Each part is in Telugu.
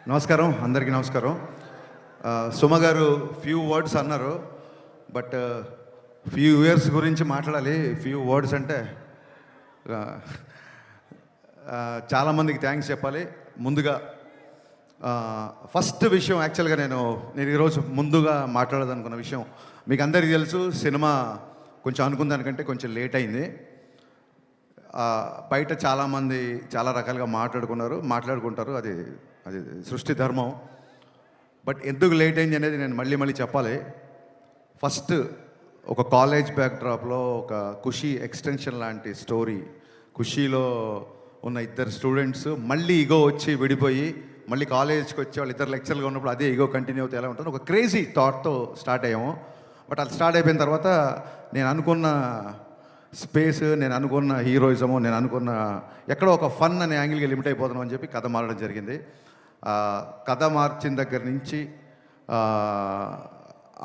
నమస్కారం, అందరికీ నమస్కారం. సుమ గారు ఫ్యూ వర్డ్స్ అన్నారు, బట్ ఫ్యూ ఇయర్స్ గురించి మాట్లాడాలి. ఫ్యూ వర్డ్స్ అంటే చాలామందికి థ్యాంక్స్ చెప్పాలి. ముందుగా ఫస్ట్ విషయం, యాక్చువల్గా నేను ఈరోజు ముందుగా మాట్లాడాలనుకున్న విషయం మీకు అందరికీ తెలుసు. సినిమా కొంచెం అనుకున్న దానికంటే కొంచెం లేట్ అయింది. బయట చాలామంది చాలా రకాలుగా మాట్లాడుకుంటారు, అది అది సృష్టి ధర్మం. బట్ ఎందుకు లేట్ అయింది అనేది నేను మళ్ళీ చెప్పాలి. ఫస్ట్ ఒక కాలేజ్ బ్యాక్డ్రాప్లో ఒక ఖుషీ ఎక్స్టెన్షన్ లాంటి స్టోరీ. ఖుషీలో ఉన్న ఇద్దరు స్టూడెంట్స్ మళ్ళీ ఈగో వచ్చి విడిపోయి మళ్ళీ కాలేజ్కి వచ్చి వాళ్ళు ఇద్దరు లెక్చర్గా ఉన్నప్పుడు అదే ఈగో కంటిన్యూ అవుతే ఎలా ఉంటుంది, ఒక క్రేజీ థాట్తో స్టార్ట్ అయ్యాము. బట్ అది స్టార్ట్ అయిపోయిన తర్వాత నేను అనుకున్న స్పేస్, నేను అనుకున్న హీరోయిజము, నేను అనుకున్న ఎక్కడో ఒక ఫన్ అనే యాంగిల్కి లిమిట్ అయిపోతున్నాం అని చెప్పి కథ మారడం జరిగింది. కథ మార్చిన దగ్గర నుంచి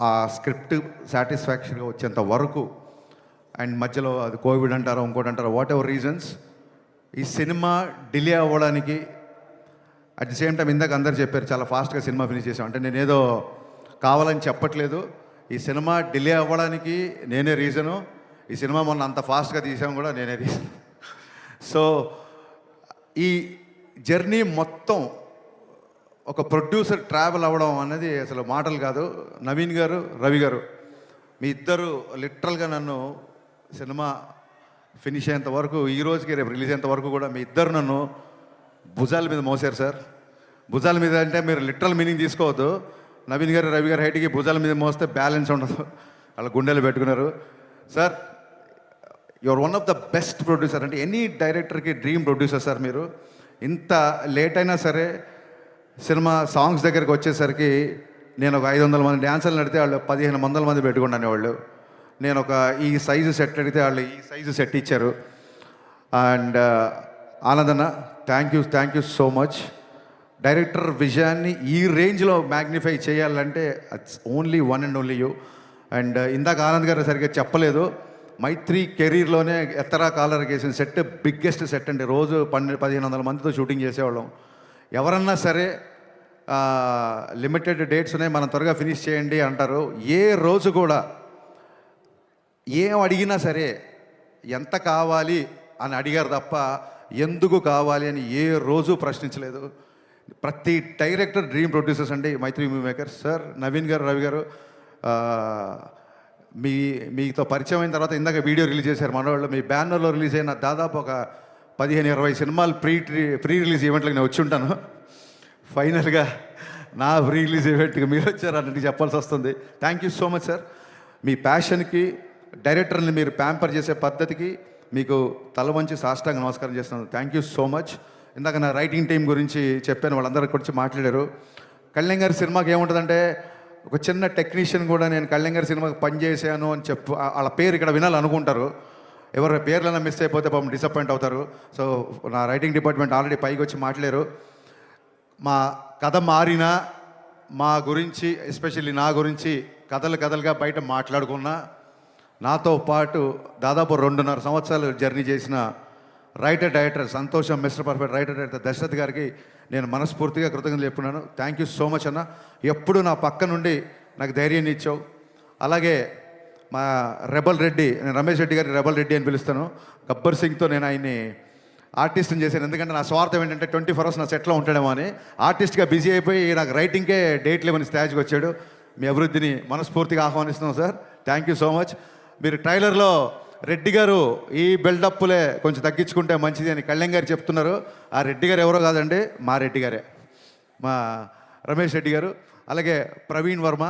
ఆ స్క్రిప్ట్ సాటిస్ఫాక్షన్గా వచ్చేంత వరకు, అండ్ మధ్యలో అది కోవిడ్ అంటారో ఇంకోటి అంటారో, వాట్ ఎవర్ రీజన్స్, ఈ సినిమా డిలే అవ్వడానికి అట్ ది సేమ్ టైం ఇందాక అందరు చెప్పారు చాలా ఫాస్ట్గా సినిమా ఫినిష్ చేసాం అంటే నేనేదో కావాలని చెప్పట్లేదు. ఈ సినిమా డిలే అవ్వడానికి నేనే రీజను. ఈ సినిమా మొన్న అంత ఫాస్ట్గా తీసాం కూడా నేనే రీజన్. సో ఈ జర్నీ మొత్తం ఒక ప్రొడ్యూసర్ ట్రావెల్ అవ్వడం అనేది అసలు మాటలు కాదు. నవీన్ గారు, రవి గారు, మీ ఇద్దరు లిటరల్గా నన్ను సినిమా ఫినిష్ అయ్యేంత వరకు, ఈ రోజుకి రేపు రిలీజ్ అయ్యేంత వరకు కూడా మీ ఇద్దరు నన్ను భుజాల మీద మోసారు సార్. భుజాల మీద అంటే మీరు లిటరల్ మీనింగ్ తీసుకోవద్దు. నవీన్ గారు, రవి గారు హైట్కి భుజాల మీద మోస్తే బ్యాలెన్స్ ఉండదు, వాళ్ళ గుండెలు పెట్టుకున్నారు. Sir, your one of the best producer. అంటే ఎనీ డైరెక్టర్కి డ్రీమ్ ప్రొడ్యూసర్ సార్ మీరు. ఇంత లేట్ అయినా సరే సినిమా సాంగ్స్ దగ్గరికి వచ్చేసరికి నేను ఒక 500 మంది డ్యాన్సర్లు అడిగితే వాళ్ళు 1500 మంది పెట్టుకున్నాను వాళ్ళు. నేను ఒక ఈ సైజు సెట్ అడిగితే వాళ్ళు ఈ సైజు సెట్ ఇచ్చారు. అండ్ ఆనందన్న, thank you so much. Director విజయాన్ని ఈ రేంజ్లో మ్యాగ్నిఫై చేయాలంటే it's only one and only you. And ఇందాక ఆనంద్ గారు సరిగ్గా చెప్పలేదు, మైత్రి కెరీర్లోనే ఎత్తరా కాలర్ వేసిన సెట్ బిగ్గెస్ట్ సెట్ అండి. రోజు 1500 మందితో షూటింగ్ చేసేవాళ్ళం. ఎవరన్నా సరే లిమిటెడ్ డేట్స్ ఉన్నాయి, మనం త్వరగా ఫినిష్ చేయండి అంటారు. ఏ రోజు కూడా ఏం అడిగినా సరే ఎంత కావాలి అని అడిగారు తప్ప ఎందుకు కావాలి అని ఏ రోజు ప్రశ్నించలేదు. ప్రతి డైరెక్టర్ డ్రీమ్ ప్రొడ్యూసర్స్ అండి మైత్రి మూవీ మేకర్స్. సార్, నవీన్ గారు, రవి గారు, మీతో పరిచయం అయిన తర్వాత ఇందాక వీడియో రిలీజ్ చేశారు మనవాళ్ళు. మీ బ్యానర్లో రిలీజ్ అయిన దాదాపు ఒక 15-20 సినిమాలు ప్రీ రిలీజ్ ఈవెంట్లకు నేను వచ్చి ఉంటాను. ఫైనల్గా నా ప్రీ రిలీజ్ ఈవెంట్కి మీరు వచ్చారు అన్నట్టు చెప్పాల్సి వస్తుంది. Thank you so much sir. మీ ప్యాషన్కి, డైరెక్టర్ని మీరు ప్యాంపర్ చేసే పద్ధతికి మీకు తల వంచి సాష్టాంగ నమస్కారం చేస్తున్నాను. Thank you so much. ఇందాక నా రైటింగ్ టీం గురించి చెప్పాను, వాళ్ళందరి గురించి మాట్లాడారు. కళ్యాణ్ గారి సినిమాకి ఏముంటుందంటే, ఒక చిన్న టెక్నీషియన్ కూడా నేను కళ్యాణ్ గారి సినిమాకి పనిచేసాను అని వాళ్ళ పేరు ఇక్కడ వినాలనుకుంటారు. ఎవరి పేర్లైనా మిస్ అయిపోతే పాపం డిసప్పాయింట్ అవుతారు. సో నా రైటింగ్ డిపార్ట్మెంట్ ఆల్రెడీ పైకి వచ్చి మాట్లాడారు. మా కథ మారినా మా గురించి, ఎస్పెషల్లీ నా గురించి కథలుగా బయట మాట్లాడుకున్నా, నాతో పాటు దాదాపు 2.5 సంవత్సరాలు జర్నీ చేసిన రైటర్ డైరెక్టర్ సంతోషం, mister perfect writer director Dashrath గారికి నేను మనస్ఫూర్తిగా కృతజ్ఞతలు చెప్పుకున్నాను. థ్యాంక్ యూ సో మచ్ అన్న. ఎప్పుడు నా పక్క నుండి నాకు ధైర్యాన్ని ఇచ్చావు. అలాగే మా రెబల్ రెడ్డి, నేను రమేష్ రెడ్డి గారి రెబల్ రెడ్డి అని పిలుస్తాను. గబ్బర్ సింగ్తో నేను ఆయన్ని ఆర్టిస్ట్ని చేశాను. ఎందుకంటే నా స్వార్థం ఏంటంటే 24 hours నా సెట్లో ఉంటాడేమో అని. ఆర్టిస్ట్గా బిజీ అయిపోయి నాకు రైటింగ్కే డేట్ లేవని స్టేజ్కి వచ్చాడు. మీ అభివృద్ధిని మనస్ఫూర్తిగా ఆహ్వానిస్తున్నాం sir. Thank you so much. మీరు ట్రైలర్లో రెడ్డి గారు ఈ బిల్డప్లే కొంచెం తగ్గించుకుంటే మంచిది అని కళ్యాణ్ గారు చెప్తున్నారు. ఆ రెడ్డి గారు ఎవరో కాదండి, మా రెడ్డి గారే, మా రమేష్ రెడ్డి గారు. అలాగే Praveen Varma,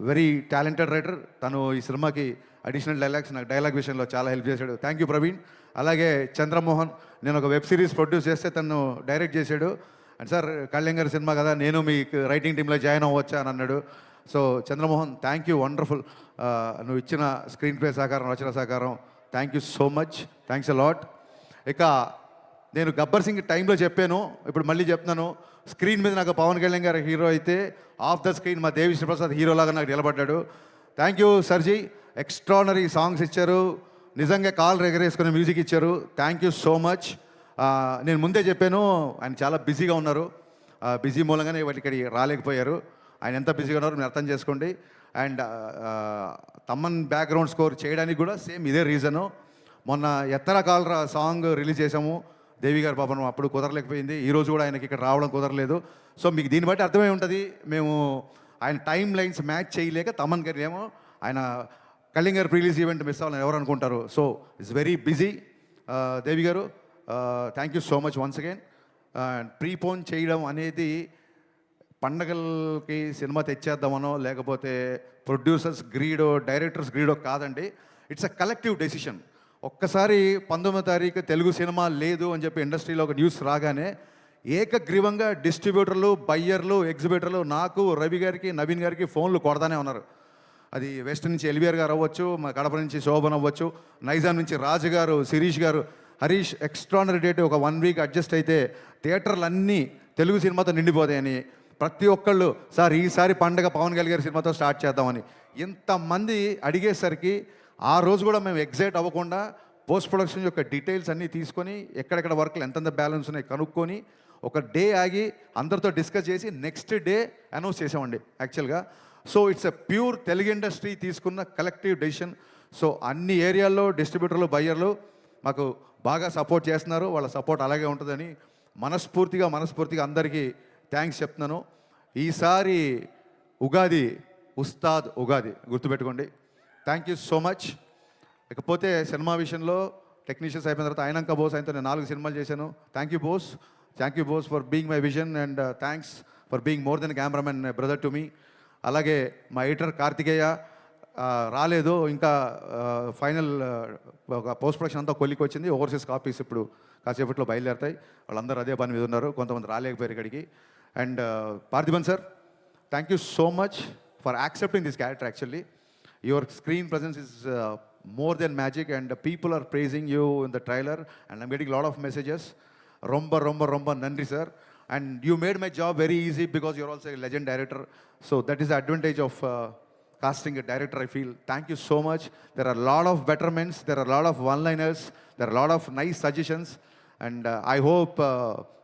very talented writer. తను ఈ సినిమాకి అడిషనల్ డైలాగ్స్, నాకు డైలాగ్ విషయంలో చాలా హెల్ప్ చేశాడు. Thank you Praveen. అలాగే చంద్రమోహన్, నేను ఒక వెబ్ సిరీస్ ప్రొడ్యూస్ చేస్తే తను డైరెక్ట్ చేశాడు. అండ్ సార్, కళ్యాణ్ గారి సినిమా కదా, నేను మీకు రైటింగ్ టీంలో జాయిన్ అవ్వచ్చా అని అన్నాడు. So Chandramohan, thank you, wonderful. నువ్వు ఇచ్చిన స్క్రీన్ ప్లే సహకారం, రచన సహకారం, thank you so much. Thanks a lot. ఇక నేను గబ్బర్ సింగ్ టైంలో చెప్పాను, ఇప్పుడు మళ్ళీ చెప్తున్నాను. స్క్రీన్ మీద నాకు పవన్ కళ్యాణ్ గారు హీరో అయితే, ఆఫ్ ద స్క్రీన్ మా దేవిశ్రీ ప్రసాద్ హీరోలాగా నాకు నిలబడ్డాడు. Thank you సర్జీ. ఎక్స్ట్రానరీ సాంగ్స్ ఇచ్చారు, నిజంగా కాల్ ఎగరేసుకునే మ్యూజిక్ ఇచ్చారు. Thank you so much. నేను ముందే చెప్పాను, ఆయన చాలా బిజీగా ఉన్నారు. బిజీ మూలంగానే వాళ్ళు ఇక్కడికి రాలేకపోయారు. ఆయన ఎంత బిజీగా ఉన్నారో మీరు అర్థం చేసుకోండి. అండ్ తమ్మన్ బ్యాక్గ్రౌండ్ స్కోర్ చేయడానికి కూడా సేమ్ ఇదే రీజను. మొన్న ఎత్తర కాలరా సాంగ్ రిలీజ్ చేసాము దేవి గారి పాపను, అప్పుడు కుదరలేకపోయింది. ఈరోజు కూడా ఆయనకి ఇక్కడ రావడం కుదరలేదు. సో మీకు దీన్ని బట్టి అర్థమై ఉంటుంది, మేము ఆయన టైం లైన్స్ మ్యాచ్ చేయలేక తమన్ గారు ఏమో ఆయన కళ్యాణ్ గారు రిలీజ్ ఈవెంట్ మిస్ అవ్వాలని ఎవరు అనుకుంటారు. So it's very busy. Devi garu thank you so much once again. Prepone చేయడం అనేది పండగలకి సినిమా తెచ్చేద్దామనో లేకపోతే ప్రొడ్యూసర్స్ గ్రీడో డైరెక్టర్స్ గ్రీడో కాదండి. It's a collective decision. ఒక్కసారి 19వ తారీఖు తెలుగు సినిమా లేదు అని చెప్పి ఇండస్ట్రీలో ఒక న్యూస్ రాగానే ఏకగ్రీవంగా డిస్ట్రిబ్యూటర్లు, బయ్యర్లు, ఎగ్జిబిటర్లు నాకు, రవి గారికి, నవీన్ గారికి ఫోన్లు కొడతానే ఉన్నారు. అది వెస్ట్ నుంచి ఎల్బిఆర్ గారు అవ్వచ్చు, మా కడప నుంచి శోభన్ అవ్వచ్చు, నైజాం నుంచి రాజు గారు, శిరీష్ గారు, హరీష్ ఎక్స్ట్రానరీ డేట్ ఒక 1 వీక్ అడ్జస్ట్ అయితే థియేటర్లు అన్నీ తెలుగు సినిమాతో నిండిపోతాయని ప్రతి ఒక్కళ్ళు సార్ ఈసారి పండగ పవన్ కళ్యాణ్ గారి సినిమాతో స్టార్ట్ చేద్దామని ఇంతమంది అడిగేసరికి ఆ రోజు కూడా మేము ఎగ్జైట్ అవ్వకుండా పోస్ట్ ప్రొడక్షన్ యొక్క డీటెయిల్స్ అన్నీ తీసుకొని ఎక్కడెక్కడ వర్క్లు ఎంతెంత బ్యాలెన్స్ ఉన్నాయి కనుక్కొని ఒక డే ఆగి అందరితో డిస్కస్ చేసి నెక్స్ట్ డే అనౌన్స్ చేసామండి యాక్చువల్గా. So it's a pure Telugu industry తీసుకున్న కలెక్టివ్ డెసిషన్. సో అన్ని ఏరియాల్లో డిస్ట్రిబ్యూటర్లు, బయ్యర్లు మాకు బాగా సపోర్ట్ చేస్తున్నారు. వాళ్ళ సపోర్ట్ అలాగే ఉంటుందని మనస్ఫూర్తిగా అందరికీ థ్యాంక్స్ చెప్తున్నాను. ఈసారి ఉగాది ఉస్తాద్ ఉగాది గుర్తుపెట్టుకోండి. Thank you so much. ఇకపోతే సినిమా విషయంలో టెక్నీషియన్స్ అయిపోయిన తర్వాత ఆయనంక బోస్ ఆయనతో నేను 4 సినిమాలు చేశాను. Thank you Bose for being my vision and thanks for being more than cameraman brother to me. అలాగే మా ఎడిటర్ కార్తికేయ రాలేదు ఇంకా, ఫైనల్ ఒక పోస్ట్ ప్రొడక్షన్ అంతా కొలికి వచ్చింది. ఓవర్సీస్ కాపీస్ ఇప్పుడు కాసేపట్లో బయలుదేరుతాయి. వాళ్ళందరూ అదే పని మీద ఉన్నారు, కొంతమంది రాలేకపోయారు ఇక్కడికి. And Parthiban sir, thank you so much for accepting this character. Actually your screen presence is more than magic and people are praising you in the trailer and I'm getting a lot of messages. Romba nandri sir, and you made my job very easy because you're also a legend director. So that is the advantage of casting a director, I feel. Thank you so much. There are a lot of betterments, there are a lot of one-liners, there are a lot of nice suggestions, and I hope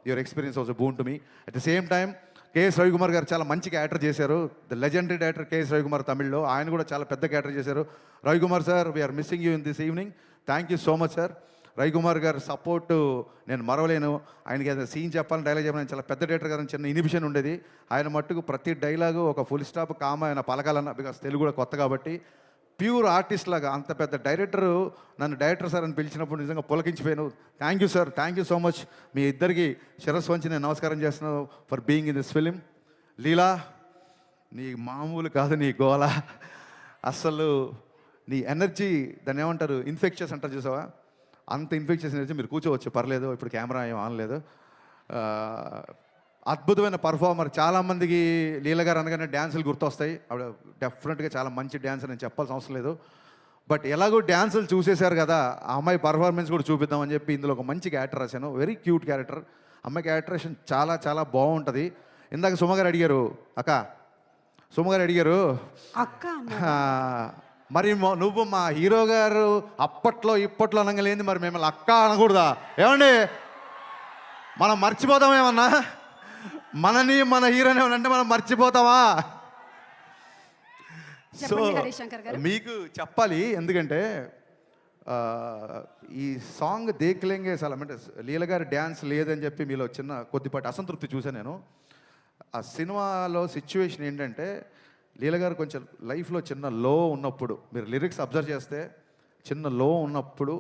your experience was a boon to me. At the same time, KS Ravikumar గారు చాలా మంచి క్యారెక్టర్ చేశారు. The legendary director KS Ravikumar తమిళ్లో, ఆయన కూడా చాలా పెద్ద క్యారెక్టర్ చేశారు. Ravikumar sir, we're missing you in this evening. Thank you so much sir. Ravikumar గారు సపోర్ట్ నేను మరవలేను. ఆయనకి ఏదైనా సీన్ చెప్పాలని, డైలాగ్ చెప్పాలని చాలా పెద్ద డైరెక్టర్ గారు చిన్న ఇనిబిషన్ ఉండేది. ఆయన మట్టుకు ప్రతి డైలాగు ఒక ఫుల్ స్టాప్ కామ ఆయన పలకాలన్న, బికాస్ తెలుగు కూడా కొత్త కాబట్టి ప్యూర్ ఆర్టిస్ట్ లాగా అంత పెద్ద డైరెక్టరు నన్ను డైరెక్టర్ సార్ అని పిలిచినప్పుడు నిజంగా పులకించిపోయాను. Thank you sir, thank you so much. మీ ఇద్దరికి శిరస్సు వంచి నేను నమస్కారం చేస్తున్నాను for being in this film. Leela, నీ మామూలు కాదు నీ గోల, అస్సలు నీ ఎనర్జీ, దాన్ని ఏమంటారు, ఇన్ఫెక్షన్స్ అంటారు చూసావా, అంత ఇన్ఫెక్షన్స్ ఎనర్జీ. మీరు కూర్చోవచ్చు పర్లేదు, ఇప్పుడు కెమెరా ఏం ఆనలేదు. అద్భుతమైన పర్ఫార్మర్. చాలామందికి లీల గారు అనగానే డ్యాన్సులు గుర్తొస్తాయి. ఆవిడ డెఫినెట్గా చాలా మంచి డ్యాన్సర్, నేను చెప్పాల్సిన అవసరం లేదు. బట్ ఎలాగో డ్యాన్సులు చూసేశారు కదా, ఆ అమ్మాయి పర్ఫార్మెన్స్ కూడా చూపిద్దామని చెప్పి ఇందులో ఒక మంచి క్యారెక్టర్ రాశాను. Very cute character. అమ్మాయి క్యారెక్టరేషన్ చాలా చాలా బాగుంటుంది. ఇందాక సుమగారు అడిగారు, సుమగారు అడిగారు అక్క మరి నువ్వు మా హీరో గారు అప్పట్లో ఇప్పట్లో అనగలేంది, మరి మిమ్మల్ని అక్క అనకూడదా? ఏమండి, మనం మర్చిపోతామేమన్నా? మనని మన హీరోని అంటే మనం మర్చిపోతామా? సో మీకు చెప్పాలి, ఎందుకంటే ఈ సాంగ్ దేఖ్లేంగే చాలా, అంటే లీల గారి డ్యాన్స్ లేదని చెప్పి మీలో చిన్న కొద్దిపాటి అసంతృప్తి చూసాను నేను. ఆ సినిమాలో సిచ్యువేషన్ ఏంటంటే, లీల గారు కొంచెం లైఫ్లో చిన్న లో ఉన్నప్పుడు, మీరు లిరిక్స్ అబ్జర్వ్ చేస్తే చిన్న లో ఉన్నప్పుడు,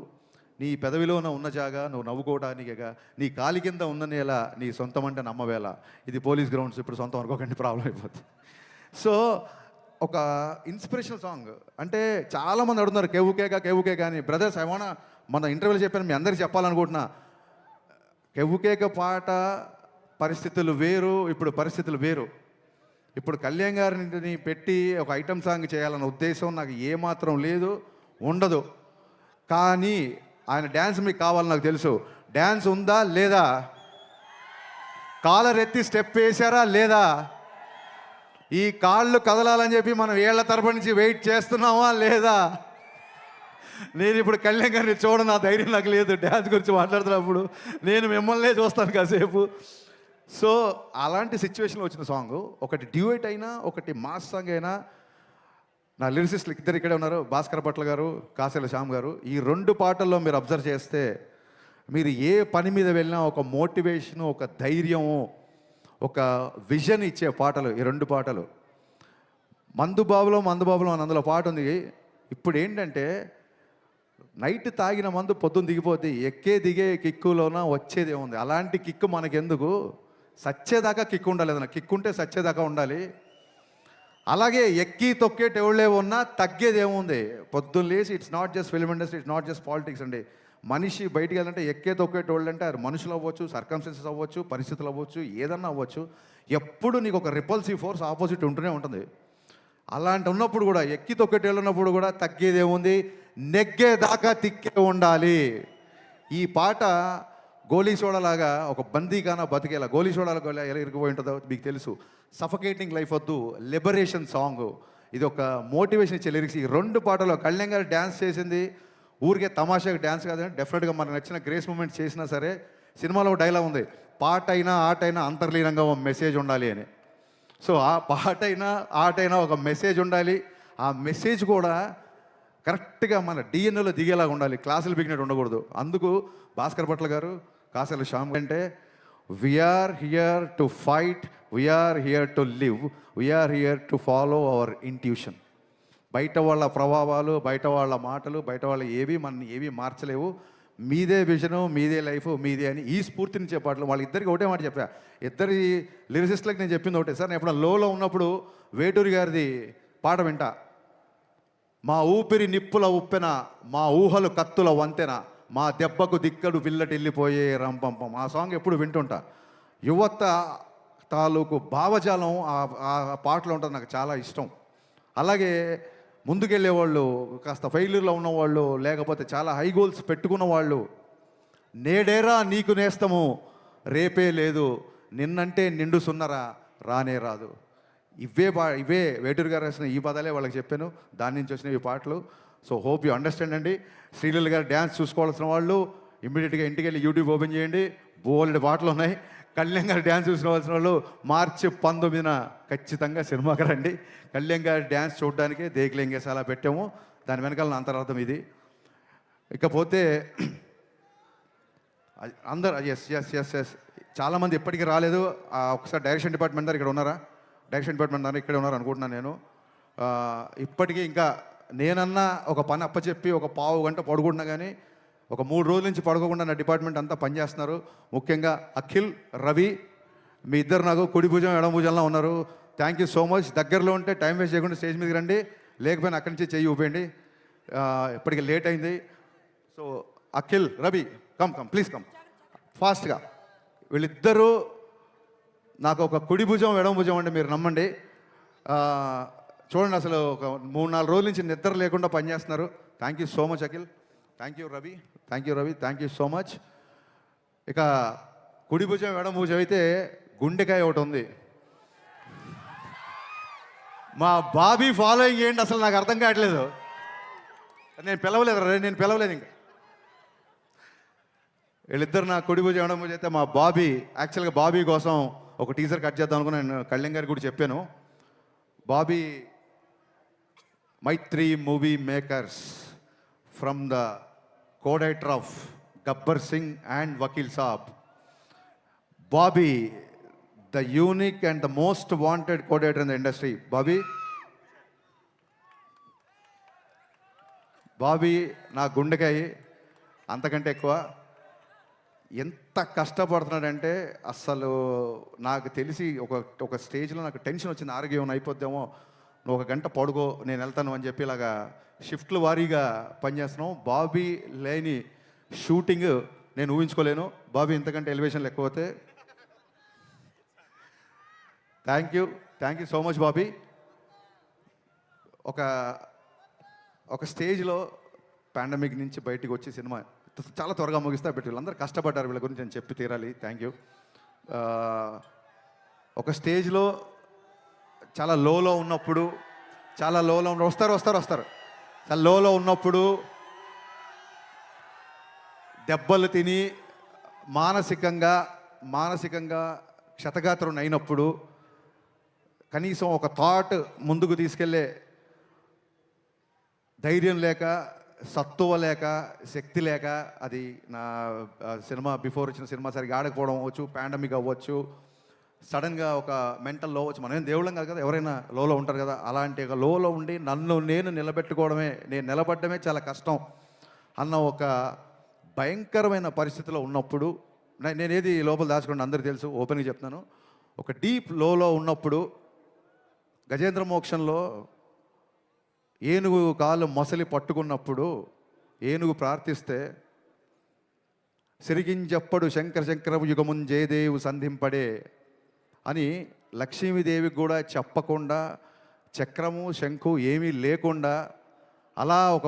నీ పెదవిలోన ఉన్న జాగా నువ్వు నవ్వుకోవడానికేగా, నీ కాలి కింద ఉన్న నేల నీ సొంతం అంటే నమ్మవేళ. ఇది పోలీస్ గ్రౌండ్స్, ఇప్పుడు సొంతం అనుకోకండి, ప్రాబ్లం అయిపోతుంది. సో ఒక ఇన్స్పిరేషనల్ సాంగ్. అంటే చాలామంది అడుగుతున్నారు కేవుకేక అని. బ్రదర్స్, ఏమన్నా మన ఇంటర్వ్యూలో చెప్పాను, మీ అందరికీ చెప్పాలనుకుంటున్నా, కేవుకేక పాట పరిస్థితులు వేరు, ఇప్పుడు పరిస్థితులు వేరు. ఇప్పుడు కళ్యాణ్ గారిని పెట్టి ఒక ఐటమ్ సాంగ్ చేయాలన్న ఉద్దేశం నాకు ఏమాత్రం లేదు, ఉండదు. కానీ ఆయన డ్యాన్స్ మీకు కావాలని నాకు తెలుసు. డ్యాన్స్ ఉందా లేదా? కాలర్ ఎత్తి స్టెప్ వేశారా లేదా? ఈ కాళ్ళు కదలాలని చెప్పి మనం ఏళ్ల తరపు నుంచి వెయిట్ చేస్తున్నామా లేదా? నేను ఇప్పుడు కళ్యాణ్ గారిని చూడను, నా ధైర్యం నాకు లేదు. డ్యాన్స్ గురించి మాట్లాడుతున్నప్పుడు నేను మిమ్మల్నే చూస్తాను కాసేపు. సో అలాంటి సిచ్యువేషన్లో వచ్చిన సాంగ్, ఒకటి డ్యూయట్ అయినా ఒకటి మాస్ సాంగ్ అయినా, నా లిరిసిస్టులు ఇద్దరు ఇక్కడే ఉన్నారు, భాస్కర్ భట్ల గారు, కాసేల శ్యామ్ గారు. ఈ 2 పాటల్లో మీరు అబ్జర్వ్ చేస్తే మీరు ఏ పని మీద వెళ్ళినా ఒక మోటివేషను, ఒక ధైర్యము, ఒక విజన్ ఇచ్చే పాటలు ఈ 2 పాటలు. మందుబాబులో అని అందులో పాట ఉంది. ఇప్పుడు ఏంటంటే నైట్ తాగిన మందు పొద్దున్న దిగిపోతే ఎక్కే దిగే కిక్కులోన వచ్చేది ఏముంది. అలాంటి కిక్కు మనకెందుకు, సచ్చేదాకా కిక్కు ఉండాలి. ఏదైనా కిక్కు ఉంటే సచ్చేదాకా ఉండాలి. అలాగే ఎక్కి తొక్కేటి ఎవళ్ళే ఉన్నా తగ్గేది ఏముంది. పొద్దున్న లేసి it's not just film industry, it's not just politics అండి. మనిషి బయటికి వెళ్ళాలంటే ఎక్కే తొక్కేటి వాళ్ళు అంటే అది మనుషులు అవ్వచ్చు, సర్కమ్స్టెన్సెస్ అవ్వచ్చు, పరిస్థితులు అవ్వచ్చు, ఏదన్నా అవ్వచ్చు. ఎప్పుడు నీకు ఒక రిపల్సివ్ ఫోర్స్ ఆపోజిట్ ఉంటూనే ఉంటుంది. అలాంటి ఉన్నప్పుడు కూడా ఎక్కి తొక్కేటి ఉన్నప్పుడు కూడా తగ్గేది ఏముంది, నెగ్గేదాకా తిక్కే ఉండాలి. ఈ పాట గోలీ సోడాలాగా ఒక బందీగానా బతికేలా, గోలీ సోడాలకు ఎలా ఇరిగిపోయి ఉంటుందో మీకు తెలుసు. సఫకేటింగ్ లైఫ్ వద్దు, లిబరేషన్ సాంగ్. ఇది ఒక మోటివేషన్ ఇచ్చే లిరిక్స్. ఈ 2 పాటలో కళ్యాణ్ గారు డ్యాన్స్ చేసింది ఊరికే తమాషాగా డ్యాన్స్ కాదని, డెఫినెట్గా మనకు నచ్చిన గ్రేస్ మూమెంట్ చేసినా సరే. సినిమాలో డైలాగ్ ఉంది, పాట అయినా ఆటైనా అంతర్లీనంగా ఒక మెసేజ్ ఉండాలి అని. సో ఆ పాటైనా ఆటైనా ఒక మెసేజ్ ఉండాలి. ఆ మెసేజ్ కూడా కరెక్ట్గా మన డిఎన్ఏలో దిగేలాగా ఉండాలి, క్లాసులు బిగినట్టు ఉండకూడదు. అందుకు భాస్కర్ భట్ల గారు, కాసేల శ్యామ్ అంటే we're here to fight, we're here to live, we're here to follow our intuition. బయట వాళ్ళ ప్రభావాలు, బయట వాళ్ళ మాటలు, బయట వాళ్ళ ఏవి మార్చలేవు. మీదే విజను, మీదే లైఫ్, మీదే అని ఈ స్ఫూర్తినిచ్చే పాటలు. వాళ్ళిద్దరికి ఒకటే మాట చెప్పా, ఇద్దరి లిరిసిస్ట్లకు నేను చెప్పింది ఒకటే. సార్ నేను ఎప్పుడు లోలో ఉన్నప్పుడు వేటూరి గారిది పాట వింటా. మా ఊపిరి నిప్పుల ఉప్పెన, మా ఊహలు కత్తుల వంతెన, మా దెబ్బకు దిక్కడు పిల్లటిల్లిపోయే రంపంపం. ఆ సాంగ్ ఎప్పుడు వింటుంటా. యువత తాలూకు భావజాలం ఆ పాటలో ఉంటుంది, నాకు చాలా ఇష్టం. అలాగే ముందుకెళ్ళే వాళ్ళు, కాస్త ఫెయిల్యూర్లో ఉన్నవాళ్ళు, లేకపోతే చాలా హై గోల్స్ పెట్టుకున్న వాళ్ళు, నేడేరా నీకు నేస్తము రేపే లేదు, నిన్నంటే నిండు సున్నరా రానే రాదు. ఇవే వేటూరు గారు రాసిన ఈ పదాలే వాళ్ళకి చెప్పాను, దాని నుంచి వచ్చిన ఈ పాటలు. సో హోప్ యూ అండర్స్టాండ్ అండి. శ్రీలీల గారు డ్యాన్స్ చూసుకోవాల్సిన వాళ్ళు ఇమ్మీడియట్గా ఇంటికి వెళ్ళి యూట్యూబ్ ఓపెన్ చేయండి, బోల్డ్ పాటలు ఉన్నాయి. కళ్యాణ్ గారు డ్యాన్స్ చూసుకోవాల్సిన వాళ్ళు మార్చి 19న ఖచ్చితంగా సినిమాకి రండి. కళ్యాణ్ గారి డ్యాన్స్ చూడడానికే దేకులేంగేసి అలా పెట్టాము. దాని వెనకాల అంతరార్థం ఇది. ఇకపోతే అందరు ఎస్ చాలామంది ఇప్పటికీ రాలేదు. ఒకసారి డైరెక్షన్ డిపార్ట్మెంట్ దగ్గర ఇక్కడ ఉన్నారా? డైరెక్షన్ డిపార్ట్మెంట్ దగ్గర ఇక్కడే ఉన్నారు అనుకుంటున్నాను నేను. ఇప్పటికీ ఇంకా నేనన్నా ఒక పని అప్పచెప్పి ఒక పావు గంట పడుకుంటున్నా కానీ ఒక 3 రోజుల నుంచి పడుకోకుండా నా డిపార్ట్మెంట్ అంతా పనిచేస్తున్నారు. ముఖ్యంగా అఖిల్, రవి, మీ ఇద్దరు నాకు కుడి భుజం ఎడమ భుజంలో ఉన్నారు. Thank you so much. దగ్గరలో ఉంటే టైం వేస్ట్ చేయకుండా స్టేజ్ మీదకి రండి, లేకపోయినా అక్కడి నుంచి చెయ్యి ఊపేయండి. ఇప్పటికి లేట్ అయింది. So Akhil, Ravi, come please come ఫాస్ట్గా. వీళ్ళిద్దరూ నాకు ఒక కుడి భుజం ఎడమ భుజం అంటే మీరు నమ్మండి. చూడండి, అసలు ఒక 3-4 రోజుల నుంచి నిద్ర లేకుండా పనిచేస్తున్నారు. Thank you so much Akhil. Thank you Ravi, thank you so much. ఇక కుడి భుజం ఎడమ భుజం అయితే గుండెకాయ ఒకటి ఉంది. మా బాబీ ఫాలోయింగ్ ఏంటి అసలు నాకు అర్థం కావట్లేదు. నేను పిలవలేదు ఇంకా. వీళ్ళిద్దరు నా కుడి భుజం ఎడమ భుజం అయితే మా బాబీ, యాక్చువల్గా బాబీ కోసం ఒక టీజర్ కట్ చేద్దాం అనుకుని నేను కళ్యాణ్ గారికి కూడా చెప్పాను. Bobby Mythri movie makers from the co-director of Gabbar Singh and Vakil Saab. Bobby, the unique and the most wanted co-director in the industry. Bobby నా గుండెకాయ అంతకంటే ఎక్కువ. ఎంత కష్టపడుతున్నాడంటే అసలు నాకు తెలిసి ఒక స్టేజ్లో నాకు టెన్షన్ వచ్చింది, ఆరోగ్యం అయిపోద్దేమో, నువ్వు 1 గంట పడుకో నేను వెళ్తాను అని చెప్పి ఇలాగా షిఫ్ట్లు వారీగా పనిచేస్తున్నాం. బాబీ లేని షూటింగ్ నేను ఊహించుకోలేను. బాబీ ఇంతకంటే ఎలివేషన్లు ఎక్కువతే. Thank you so much Bobby. ఒక స్టేజ్లో పాండమిక్ నుంచి బయటికి వచ్చి సినిమా చాలా త్వరగా ముగిస్తా పెట్టి వీళ్ళందరూ కష్టపడ్డారు, వీళ్ళ గురించి నేను చెప్పి తీరాలి. Thank you. ఒక స్టేజ్లో చాలా లోలో ఉన్నప్పుడు వస్తారు చాలా లోలో ఉన్నప్పుడు దెబ్బలు తిని మానసికంగా క్షతగాత్రుని అయినప్పుడు కనీసం ఒక థాట్ ముందుకు తీసుకెళ్ళే ధైర్యం లేక, సత్తువ లేక, శక్తి లేక, అది నా సినిమా బిఫోర్ వచ్చిన సినిమా సరిగా ఆడకపోవడం అవ్వచ్చు, పాండమిక్ అవ్వచ్చు, సడన్గా ఒక మెంటల్ లో అవ్వచ్చు. మనమేం దేవుళ్ళం కాదు కదా, ఎవరైనా లోలో ఉంటారు కదా. అలాంటి ఒక లోలో ఉండి నన్ను నేను నిలబెట్టుకోవడమే, నేను నిలబడమే చాలా కష్టం అన్న ఒక భయంకరమైన పరిస్థితిలో ఉన్నప్పుడు, నేనేది లోపల దాచుకోండి అందరికీ తెలుసు, ఓపెన్గా చెప్తున్నాను. ఒక డీప్ లోలో ఉన్నప్పుడు గజేంద్ర మోక్షంలో ఏనుగు కాళ్ళు మొసలి పట్టుకున్నప్పుడు ఏనుగు ప్రార్థిస్తే సిరిగింజప్పడు శంకర శంకరపు యుగమున్ జయదేవు సంధింపడే అని లక్ష్మీదేవికి కూడా చెప్పకుండా, చక్రము శంఖు ఏమీ లేకుండా అలా ఒక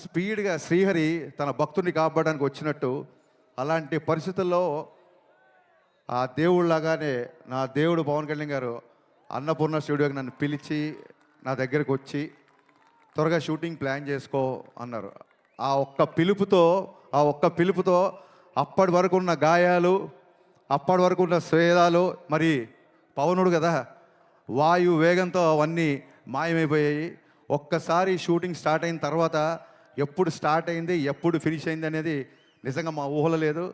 స్పీడ్గా శ్రీహరి తన భక్తుని కాపాడడానికి వచ్చినట్టు, అలాంటి పరిస్థితుల్లో ఆ దేవుళ్ళలాగానే నా దేవుడు పవన్ కళ్యాణ్ గారు అన్నపూర్ణ స్టూడియోకి నన్ను పిలిచి నా దగ్గరకు వచ్చి త్వరగా షూటింగ్ ప్లాన్ చేసుకో అన్నారు. ఆ ఒక్క పిలుపుతో అప్పటి వరకు ఉన్న గాయాలు, అప్పటి వరకు ఉన్న స్వేదాలు, మరి పవనుడు కదా, వాయు వేగంతో అవన్నీ మాయమైపోయాయి. ఒక్కసారి షూటింగ్ స్టార్ట్ అయిన తర్వాత ఎప్పుడు స్టార్ట్ అయింది, ఎప్పుడు ఫినిష్ అయింది అనేది నిజంగా మా ఊహలో లేదు.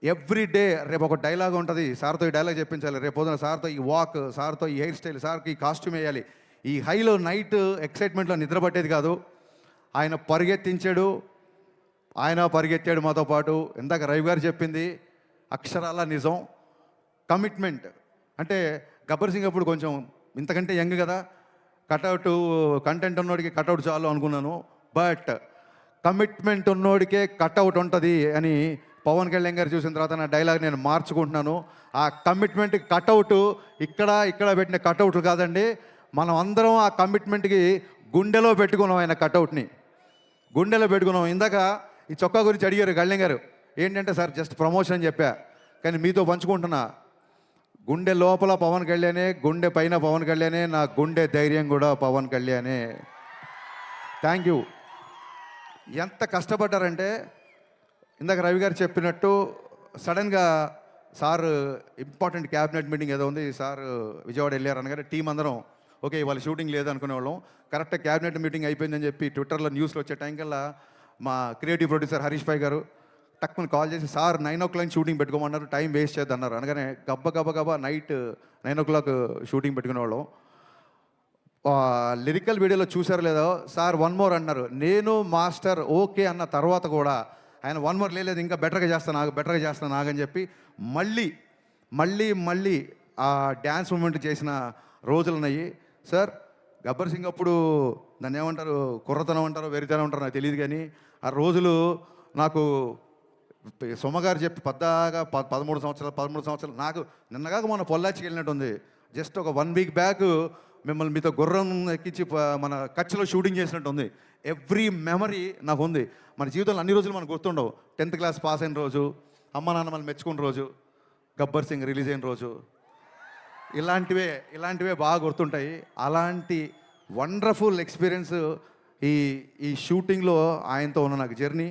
ఎవ్రీ డే రేపు ఒక డైలాగ్ ఉంటుంది, సార్తో ఈ డైలాగ్ చెప్పించాలి, రేపు పొద్దున సార్తో ఈ వాక్, సార్తో ఈ హెయిర్ స్టైల్, సార్కి ఈ కాస్ట్యూమ్ వేయాలి. ఈ హైలో నైట్ ఎక్సైట్మెంట్లో నిద్ర పట్టేది కాదు. ఆయన పరిగెత్తించాడు, ఆయన పరిగెత్తాడు మాతో పాటు. ఇందాక రవి గారు చెప్పింది అక్షరాల నిజం. కమిట్మెంట్ అంటే గబ్బర్ సింగ్ అప్పుడు కొంచెం ఇంతకంటే యంగ్ కదా, కటౌట్ కంటెంట్ ఉన్నోడికి కటౌట్ చాలు అనుకున్నాను. బట్ కమిట్మెంట్ ఉన్నోడికే కటౌట్ ఉంటుంది అని పవన్ కళ్యాణ్ గారు చూసిన తర్వాత నా డైలాగ్ నేను మార్చుకుంటున్నాను. ఆ కమిట్మెంట్ కటౌట్ ఇక్కడ పెట్టిన కటౌట్లు కాదండి, మనం అందరం ఆ కమిట్మెంట్కి గుండెలో పెట్టుకున్నాం. ఆయన కటౌట్ని గుండెలో పెట్టుకున్నాం. ఇందాక ఈ చొక్కా గురించి అడిగారు కళ్యాణ్ గారు, ఏంటంటే సార్ జస్ట్ ప్రమోషన్ అని చెప్పా, కానీ మీతో పంచుకుంటున్నా. గుండె లోపల పవన్ కళ్యాణే, గుండె పైన పవన్ కళ్యాణే, నా గుండె ధైర్యం కూడా పవన్ కళ్యాణే. Thank you. ఎంత కష్టపడ్డారంటే ఇందాక రవి గారు చెప్పినట్టు సడన్గా సార్ ఇంపార్టెంట్ క్యాబినెట్ మీటింగ్ ఏదో ఉంది, సార్ విజయవాడ వెళ్ళారు అనగానే టీం అందరం ఓకే ఇవాళ షూటింగ్ లేదు అనుకునేవాళ్ళం. కరెక్ట్గా క్యాబినెట్ మీటింగ్ అయిపోయిందని చెప్పి ట్విట్టర్లో న్యూస్లో వచ్చే టైం కల్లా మా క్రియేటివ్ ప్రొడ్యూసర్ హరీష్ భాయ్ గారు టక్కుని కాల్ చేసి, సార్ 9 o'clock షూటింగ్ పెట్టుకోమన్నారు, టైం వేస్ట్ చేద్దాం అన్నారు. అనగానే గబ్బ నైట్ 9 o'clock షూటింగ్ పెట్టుకునేవాళ్ళం. లిరికల్ వీడియోలో చూసారో లేదో, సార్ 1 more అన్నారు. నేను మాస్టర్ ఓకే అన్న తర్వాత కూడా ఆయన 1 more లేదు, ఇంకా బెటర్గా చేస్తాను ఆగని చెప్పి మళ్ళీ ఆ డ్యాన్స్ మూమెంట్ చేసిన రోజులు ఉన్నాయి. సార్ గబ్బర్ సింగ్ అప్పుడు దాన్ని ఏమంటారు, కుర్రతనం అంటారో వెరితనం అంటారో నాకు తెలియదు, కానీ ఆ రోజులు నాకు సొమ్మగారు చెప్పి పద్దాగా 13 సంవత్సరాలు నాకు నిన్నగాక మొన్న పొల్లాచికి వెళ్ళినట్టుంది. జస్ట్ ఒక 1 week బ్యాక్ మిమ్మల్ని మీతో గుర్రం ఎక్కించి మన కచ్లో షూటింగ్ చేసినట్టు ఉంది. ఎవ్రీ మెమరీ నాకు ఉంది. మన జీవితంలో అన్ని రోజులు మనకు గుర్తుండవు. 10th class పాస్ అయిన రోజు, అమ్మ నాన్న మనం మెచ్చుకున్న రోజు, గబ్బర్ సింగ్ రిలీజ్ అయిన రోజు, ఇలాంటివే బాగా గుర్తుంటాయి. అలాంటి వండర్ఫుల్ ఎక్స్పీరియన్స్ ఈ షూటింగ్లో ఆయనతో ఉన్న నాకు జర్నీ.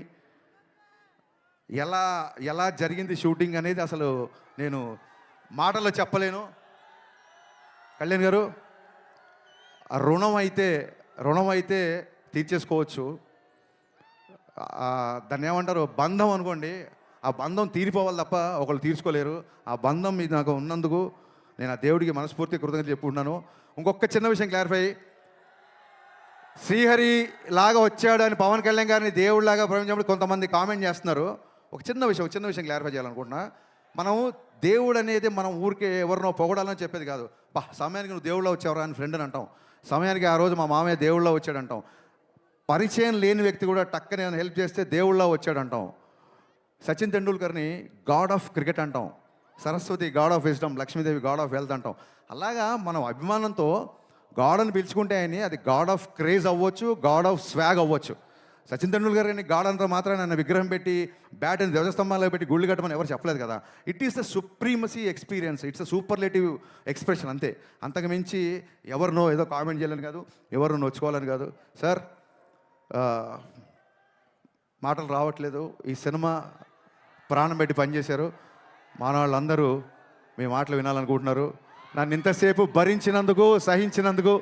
ఎలా జరిగింది షూటింగ్ అనేది అసలు నేను మాటల్లో చెప్పలేను. కళ్యాణ్ గారు, ఆ రుణం అయితే తీర్చేసుకోవచ్చు, దాన్ని ఏమంటారు బంధం అనుకోండి, ఆ బంధం తీరిపోవాలి తప్ప ఒకళ్ళు తీర్చుకోలేరు. ఆ బంధం ఇది నాకు ఉన్నందుకు నేను ఆ దేవుడికి మనస్ఫూర్తి కృతజ్ఞతలు చెప్పుకుంటున్నాను. ఇంకొక చిన్న విషయం క్లారిఫై, శ్రీహరి లాగా వచ్చాడు అని పవన్ కళ్యాణ్ గారిని దేవుడిలాగా ప్రవేశించినప్పుడు కొంతమంది కామెంట్ చేస్తున్నారు. ఒక చిన్న విషయం క్లారిఫై చేయాలనుకుంటున్నా. మనం దేవుడు అనేది మనం ఊరికే ఎవరినో పొగడాలని చెప్పేది కాదు. సమయానికి నువ్వు దేవుళ్ళో వచ్చావరా అని ఫ్రెండ్ అని అంటాం, సమయానికి ఆ రోజు మా మామయ్య దేవుళ్ళో వచ్చాడంటాం, పరిచయం లేని వ్యక్తి కూడా టక్కనే హెల్ప్ చేస్తే దేవుళ్ళో వచ్చాడంటాం, సచిన్ తెండూల్కర్ని గాడ్ ఆఫ్ క్రికెట్ అంటాం, Saraswati God of wisdom, Lakshmidevi God of wealth అంటాం. అలాగా మనం అభిమానంతో గాడ్ అని పిలుచుకుంటే అని అది గాడ్ ఆఫ్ క్రేజ్ అవ్వచ్చు, గాడ్ ఆఫ్ స్వాగ్ అవ్వచ్చు. సచిన్ తెండూల్కర్ గారిని గాడ్ అంతా మాత్రం నన్ను విగ్రహం పెట్టి బ్యాట్ అని ధ్వజస్తంభాల్లో పెట్టి గుళ్ళు కట్టమని ఎవరు చెప్పలేదు కదా. It is the supremacy experience, it's a superlative expression అంతే. అంతకు మించి ఎవరినో ఏదో కామెంట్ చేయాలని కాదు, ఎవరినో నొచ్చుకోవాలని కాదు. సార్ మాటలు రావట్లేదు. ఈ సినిమా ప్రాణం పెట్టి పనిచేశారు. మానవాళ్ళందరూ మీ మాటలు వినాలనుకుంటున్నారు. నన్ను ఇంతసేపు భరించినందుకు, సహించినందుకు,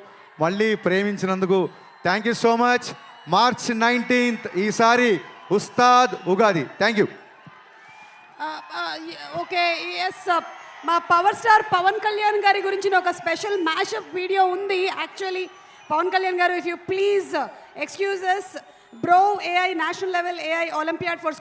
మళ్ళీ ప్రేమించినందుకు thank you so much. March 19th ఈసారి Ustad Ugadi. Thank you. Okay, yes, మా పవర్ స్టార్ పవన్ కళ్యాణ్ గారి గురించిన ఒక స్పెషల్ మ్యాషప్ వీడియో ఉంది. Actually Pavan Kalyan garu, if you please excuses, bro AI national level AI olympiad for